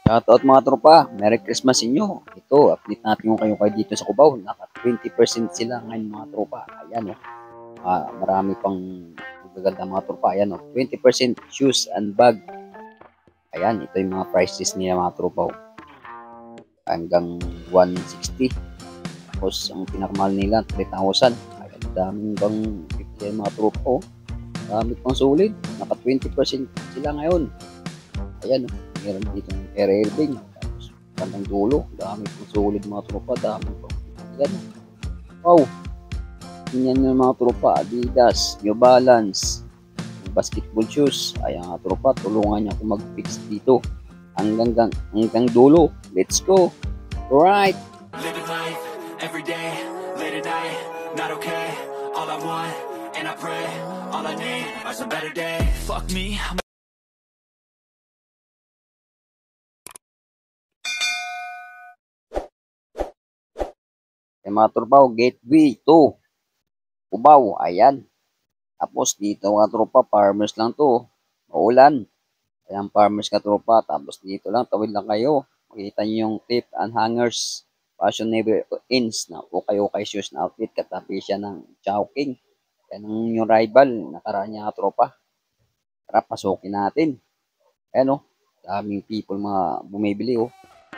Shoutout mga tropa, Merry Christmas sa inyo. Ito, update natin yung kayo dito sa Cubao. Naka 20% sila ngayon mga tropa. Ayan marami pang magaganda mga tropa. Ayan 20% shoes and bag. Ayan, ito yung mga prices nila mga tropa. Hanggang 160. Tapos ang pinakamahal nila 3,000. Ayan, daming bang 50 mga tropa. Dami pang sulit. Naka 20% sila ngayon. Ayan meron dito ng Airbing. Tapos bandang dulo, dami pang sulit mga tropa, dami pang yan. Wow, ganyan yung mga tropa, Adidas, New Balance, basketball shoes. Ayan mga tropa, tulungan niya ako mag-fix dito hanggang dulo. Let's go. Alright. Living life every day, late at night, not okay. All I want, and I pray, all I need are some better days. Fuck me. Mga tropa, Gateway 2 Cubao, ayan. Tapos dito mga tropa, farmers lang to, maulan. Ayan, farmers ka tropa. Tapos dito lang, tawid lang kayo. Makikita nyo yung tip and hangers. Fashion never ends na ukay-ukay shoes na outfit. Katabi siya ng Chowking. Yan yung rival. Nakaraan niya tropa. Tara, pasukin natin. Ayan daming people mga bumibili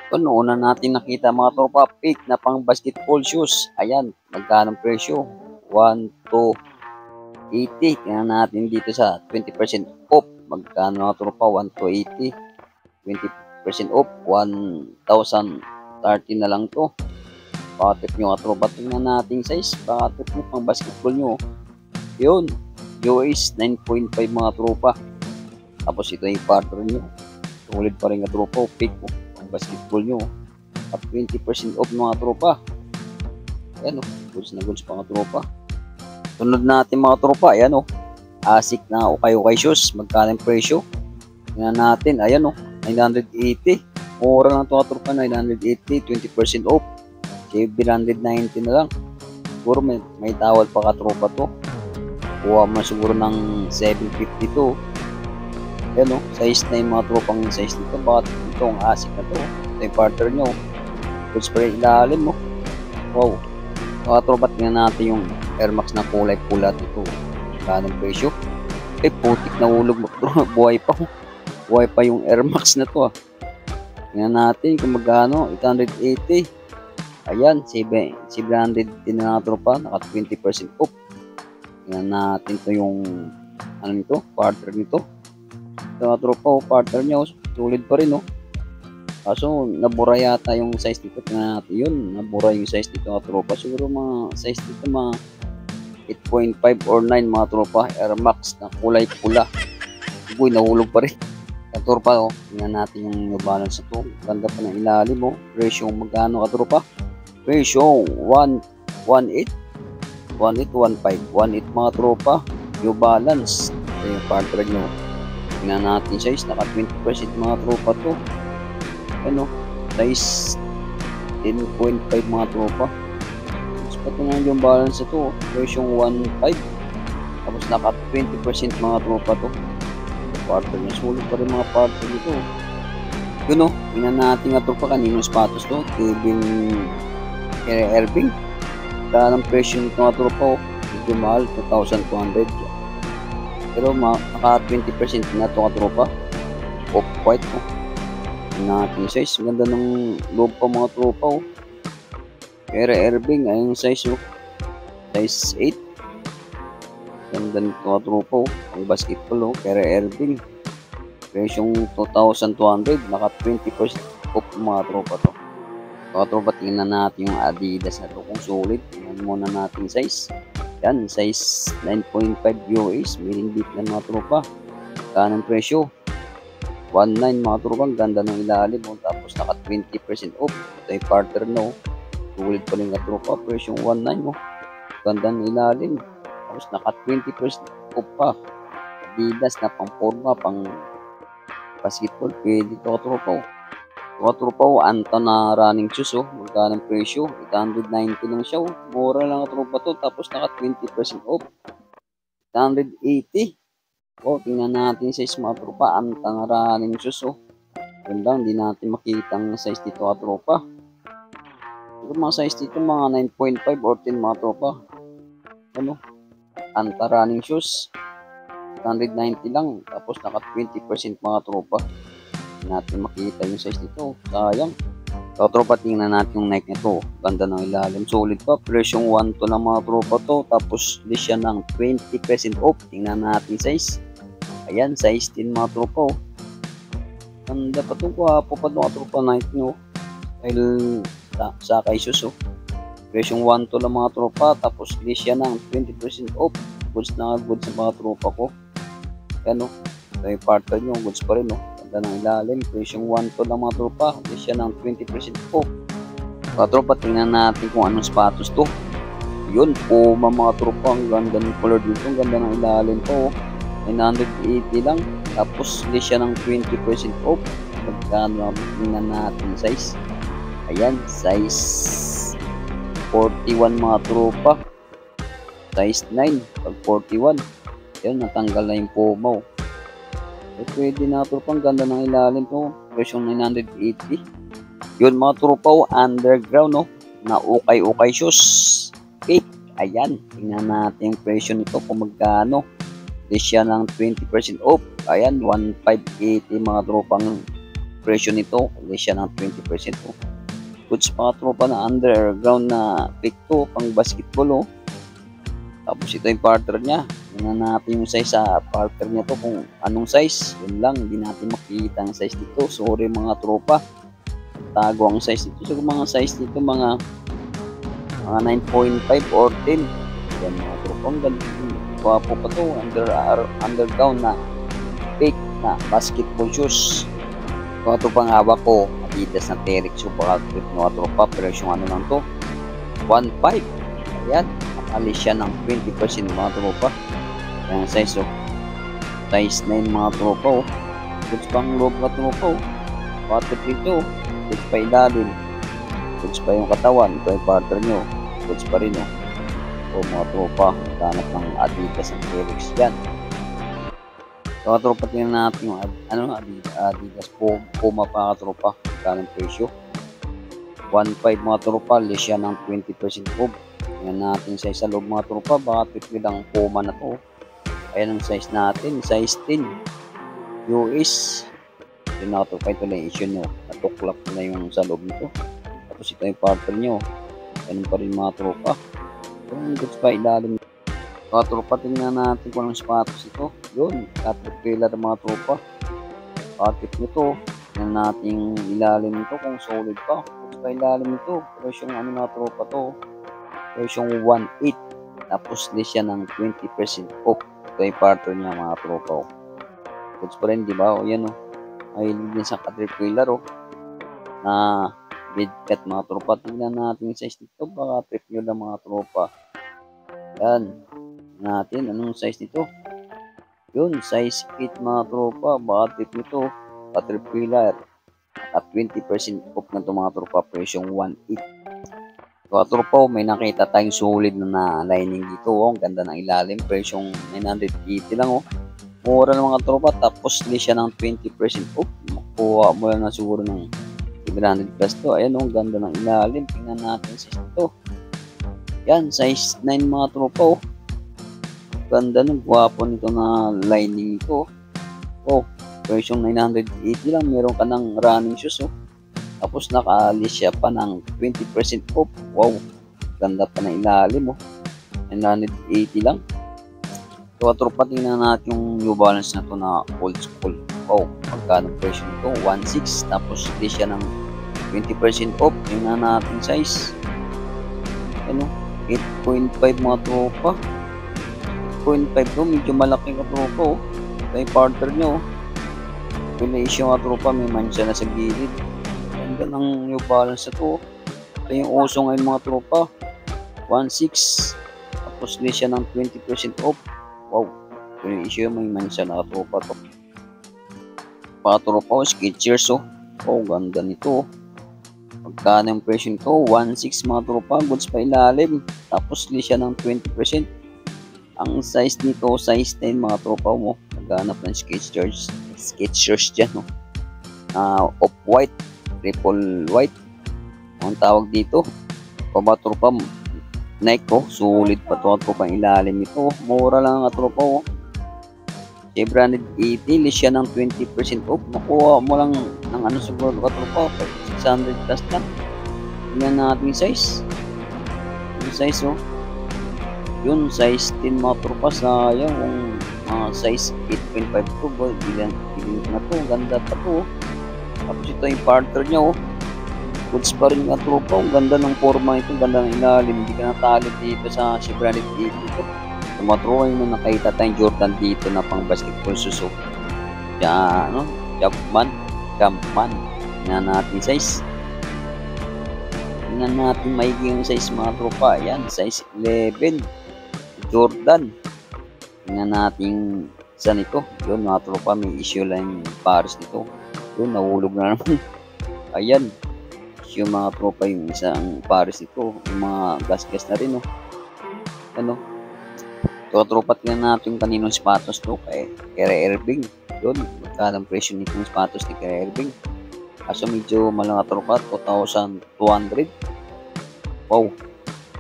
Ito, noon na natin nakita mga tropa. Pick na pang basketball shoes. Ayan, magkano presyo? 1, 2, 80. Tingnan natin dito sa 20% off. Magkano mga tropa? 1 to 80. 20% off. 1,030 na lang to. Pakatip nyo mga tropa. Tingnan natin size. Pakatip nyo pang basketball nyo. Yun. US 9.5 mga tropa. Tapos ito yung partner nyo. Sulit pa rin mga tropa. Pick pang basketball nyo. At 20% off mga tropa. Ayan goods na goods pa mga tropa. Sunod natin mga tropa, ayan ASIC na ukay-ukay shoes, magkano yung presyo? Tingnan natin, ayan 980. Mura lang ito mga tropa, 980, 20% off. 790 na lang. Siguro may tawad pa ka tropa to. Kuha mo siguro ng 750 to. Ayan size na yung mga tropang size nito. Bakit itong ASIC na to? Ito yung partner nyo. Goods pa rin ilalim Wow. Mga tropa, tingnan natin yung Air Max na kulay pula dito. Kanong presyo? Putik na ulog. Buhay pa Buhay pa yung Air Max na to Tingnan natin kung magkano. 880. Ayan, 700 din na tropa. Naka 20% off. Tingnan natin to yung ano nito, partner nito. Ito mga tropa, partner niya sulit pa rin Kaso nabura yata yung size dito. Tingnan natin yun. Nabura yung size dito mga tropa. Siguro mga size dito mga 8.5 or 9 mga tropa. Air Max na kulay pula. Uy, nahulog pa rin. Ang tropa tingnan natin yung New Balance ito. Ganda pa ng ilalim Presyo magkano ka tropa? Presyo 118 1815 18 mga tropa. New Balance. Ito yung partner nyo. Tingnan natin size. Naka 20% mga tropa to. Size 10.5 mga tropa. Tapos pati nga yung balance ito, version 1.5. Tapos naka 20% mga tropa to. Partner niya, sulit pa rin mga partner nito. Yun tingnan natin nga tropa kaninong sapatos to. Tubing Airbing. Dahil ang presyo nito mga tropa medyo mahal, 2,200. Pero naka 20% na ito mga tropa. Off-white natin size. Ganda ng loob pa mga tropa Kera Airbing ayun size size 8. Ganda nito mga tropa ang basketball Kera Airbing. Presyong 2,200. Naka 20% off mga tropa to. Mga tropa, tingnan natin yung Adidas na to kung solid. Tingnan muna natin size. Yan, size 9.5 US. Meaning deep na mga tropa. Kanang presyo 1.9 mga tropa, ganda ng ilalim tapos naka 20% off. Ito yung partner sulit pa rin nga tropa, presyong 1.9 ganda ng ilalim, tapos naka 20% off pa. Adidas na pang forma, pang basketball, pwede ito tropa mga tropa Anton na running shoes magkano ng presyo? 890 lang siya mura lang tropa to, tapos naka 20% off 880. Tingnan natin sa mga tropa. Ang tangaraning shoes Yun lang, di natin makita ang size dito mga tropa. Yung mga size dito, mga 9.5 or 10 mga tropa. Ano? Anta running shoes. 190 lang. Tapos naka 20% mga tropa. Hindi natin makita yung size dito. Sayang. So tropa, tingnan natin yung Nike nito. Ganda ng ilalim. Solid pa. Presyong 1 to lang mga tropa to. Tapos list siya ng 20% off. Tingnan natin size. Ayan, size 10 mga tropa. Ganda pa itong kuhapo pa mga tropa Nike no. Dahil sa kaisus presyong 1 to lang mga tropa. Tapos list siya ng 20% off. Goods na goods sa mga tropa ko. Yan o. Ito yung partner nyo. Goods pa rin o. Ganda ng ilalim. Presyong 1 to lang mga tropa. List siya ng 20% off. Mga tropa, tingnan natin kung anong sapatos to. Yun po mga tropa. Ang ganda ng color dito. Ang ganda ng ilalim po. 980 lang. Tapos list siya ng 20% off. Magkano tingnan natin size. Ayan, size 41 mga tropa. Size 9 pag 41. Ayan, natanggal na yung Puma. Pwede na tropa. Ang ganda ng ilalim po. Presyong 980. Yun mga tropa, underground no. Na ukay-ukay shoes. Okay, ayan. Tingnan natin yung presyo nito kung magkano. List siya ng 20% off. Ayan, 1,580 mga tropang presyo nito. List siya ng 20% off. Goods mga tropa na underground na pick to pang basketball Tapos ito yung partner niya. Tingnan natin yung size sa partner niya to kung anong size. Yun lang, hindi natin makikita ang size dito. Sorry mga tropa. Tago ang size dito. So mga size dito mga 9.5 or 10. Yan mga tropa. Ang ganda. Wapo pa to. Underground na pick na basketball shoes. Ito pang hawak ko. Adidas na Terrex. So baka trip mga tropa. Pero yung ano lang to 1.5. Ayan. Alis siya ng 20% mga tropa. Ayan size size 9 mga tropa Goods pang loob mga tropa Waterproof ito. Goods pa ilalim. Goods pa yung katawan. Ito yung partner nyo. Goods pa rin mga tropa. Ganap ng Adidas ang Terrex yan. So mga tropa, tingnan natin yung Adidas Puma pa mga tropa. Ganang presyo 1.5 mga tropa. List siya ng 20% off. Tingnan natin size sa loob mga tropa. Baka tripid ang Puma na to. Ayan ang size natin. Size 10 US. Yun na tropa. Ito lang issue nyo. Natuklap na yung sa loob nito. Tapos ito yung partner nyo. Ganun pa rin mga tropa. Yung goods pa ilalim. Mga tropa, tingnan natin kung anong sapatos ito. Yun. Caterpillar mga tropa. Patik nito. Tingnan natin yung ilalim nito kung solid pa. Goods pa ilalim nito. Pero yung ano mga tropa to. Presyong 1.8. Tapos list siya ng 20% off. Ito yung partner niya mga tropa Goods pa rin, di ba? Yan ay din sa Caterpillar na midcat mga tropa. Tingnan natin yung size nito. Baka trip nyo lang mga tropa. Yan. Natin anong size nito. Yun, size 8 mga tropa. Baka trip nito. Caterpillar. At 20% off na ito mga tropa. Presyong 1.8. So, tropa, may nakita tayong solid na lining dito. Ang ganda ng ilalim. Presyong 980 lang Mura ng mga tropa. Tapos list siya ng 20% off. Makuha mo lang na siguro ng 700 plus to. Ayan ang ganda ng ilalim. Tingnan natin size ito. Yan, size 9 mga tropa Ganda ng guwapo nito na lining ito. Presyong 980 lang. Meron ka ng running shoes Tapos naka-list siya pa ng 20% off. Wow, ganda pa na ilalim 980 lang. So tropa, tingnan natin yung New Balance na to na old school. Magkano presyo nito? 1.6. Tapos list siya ng 20% off. Tingnan natin size. 8.5 mga tropa. 8.5 to, medyo malaki ka tropa Ito yung partner nyo Pination mga tropa, may mancha na sa gilid. Ganda ng New Balance na to Ito yung uso ngayon mga tropa 1.6. Tapos list siya ng 20% off. Wow, ito yung issue, may mancha na tropa to mga tropa Skechers ganda nito Magkano yung presyo nito? 1.6 mga tropa. Goods pa ilalim. Tapos list siya ng 20%. Ang size nito, size 10 mga tropa mo. Naghanap ng Skechers dyan off-white, triple white. Ang tawag dito. Tropa, Nike ko. Sulit pa to tropa ilalim ito. Mura lang ang tropa oh. 780, list siya ng 20% off. Makuha mo lang ng ano siguro tropa, 600 plus lang. Tingnan natin size. Yung size oh. Yun, size 10 mga tropa. Sayang kung size 8.5 to. Bilhin na to. Ganda pa to. Tapos ito yung partner niya oh. Goods pa rin mga tropa. Ang ganda ng forma ito. Ganda ng ilalim. Hindi ka natalo dito sa 780 ito. Sa mga tropa yung nakita tayong Jordan dito na pang basketball suso. Jumpman. Tingnan natin size. Tingnan natin maigi yung size mga tropa. Ayan, size 11. Jordan. Tingnan natin saan ito. Yun mga tropa, may issue lang yung Paris nito. Yun, nahulog na naman. Ayan. Issue mga tropa yung isang Paris nito. Yung mga gas na rin. Ano? Ito tropa, tingnan natin yung kaninong sapatos to. Kay Kyrie Irving. Yun, magkano presyo nitong sapatos ni Kyrie Irving. Kaso medyo malanga tropa, 2,200. Wow.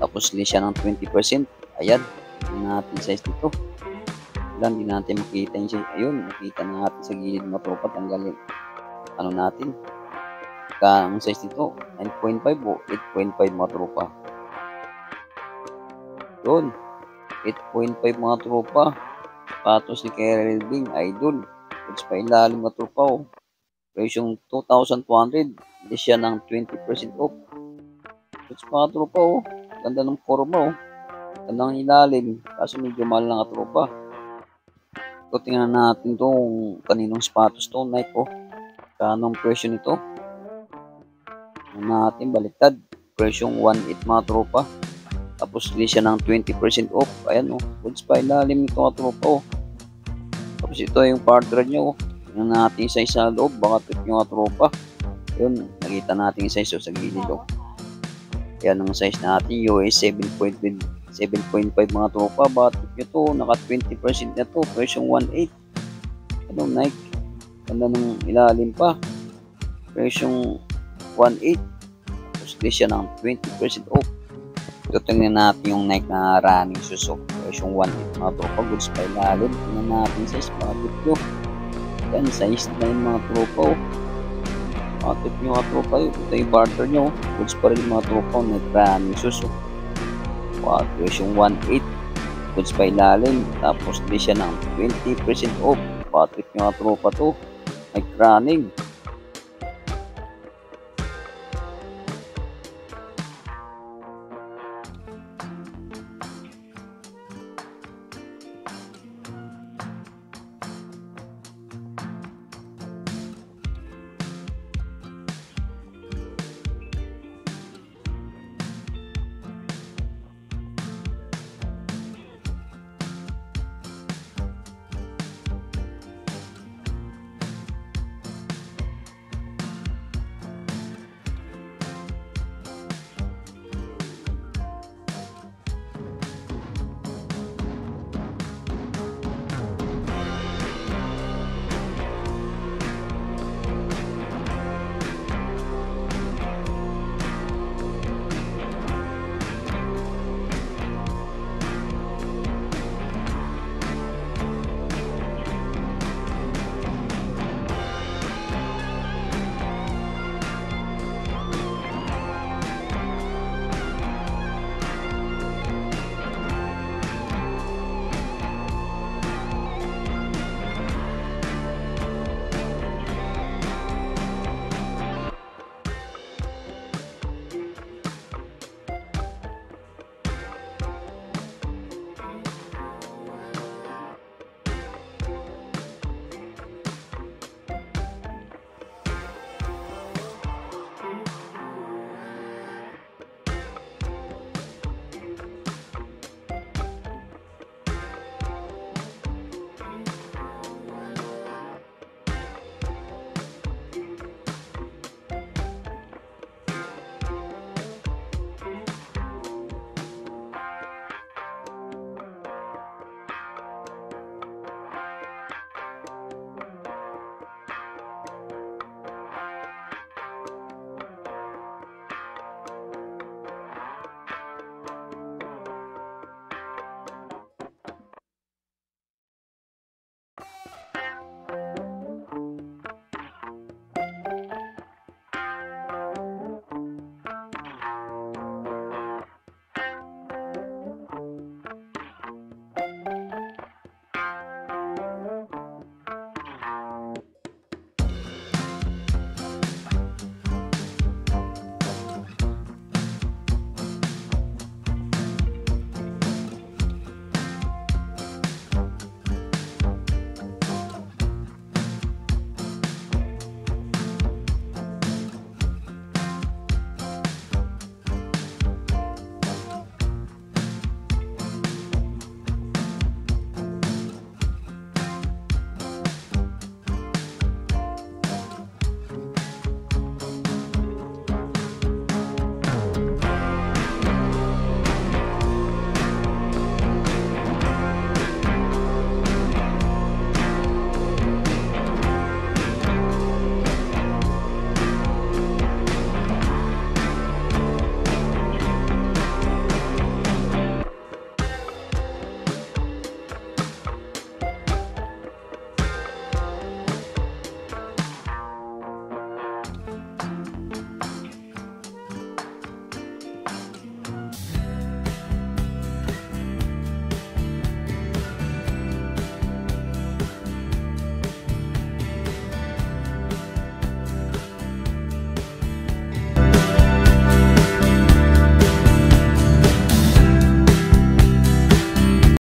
Tapos li siya ng 20%. Ayan. Tingnan natin size nito. Wala, hindi natin makita yung size. Ayun, makita na natin sa gilid mga tropa. Tanggalin. Ano natin? Ang size nito, 9.5 o 8.5 mga tropa. Yun. 8.5 mga tropa. Sapatos ni Kyrie Irving. Idol. Goods pa ilalim mga tropa oh. Presyong 2,200. Hindi siya ng 20% off. Goods pa mga tropa oh. Ganda ng forma oh. Ganda ng ilalim. Kaso medyo mahal lang mga tropa. So, tingnan natin itong kaninong sapatos to. Nike oh. Kanong presyo nito. Natin baliktad. Presyong 1.8 mga tropa. Tapos li siya ng 20% off. Ayan oh. Goods pa ilalim nito mga tropa oh. Tapos ito yung partner nyo oh. Tingnan natin yung size sa loob. Baka trip nyo mga tropa. Yun. Nakita natin yung size oh, sa gilid oh. Ayan ang size natin. US 7.5 mga tropa. Baka trip nyo to. Naka 20% na to. Presyong 1.8. Ano Nike. Ganda ng ilalim pa. Presyong 1.8. Tapos li siya ng 20% off. Ito tingnan natin yung Nike na running shoes. Presyong 1.8 mga tropa. Goods pa ilalim. Tingnan natin size. Bakit nyo. Yan. Size 9 mga tropa. Bakit nyo mga tropa. Ito yung barter nyo. Goods pa rin mga tropa. Nike running shoes. Presyong 1.8. Goods pa ilalim. Tapos li siya ng 20% off. Bakit nyo mga tropa to. Nike running.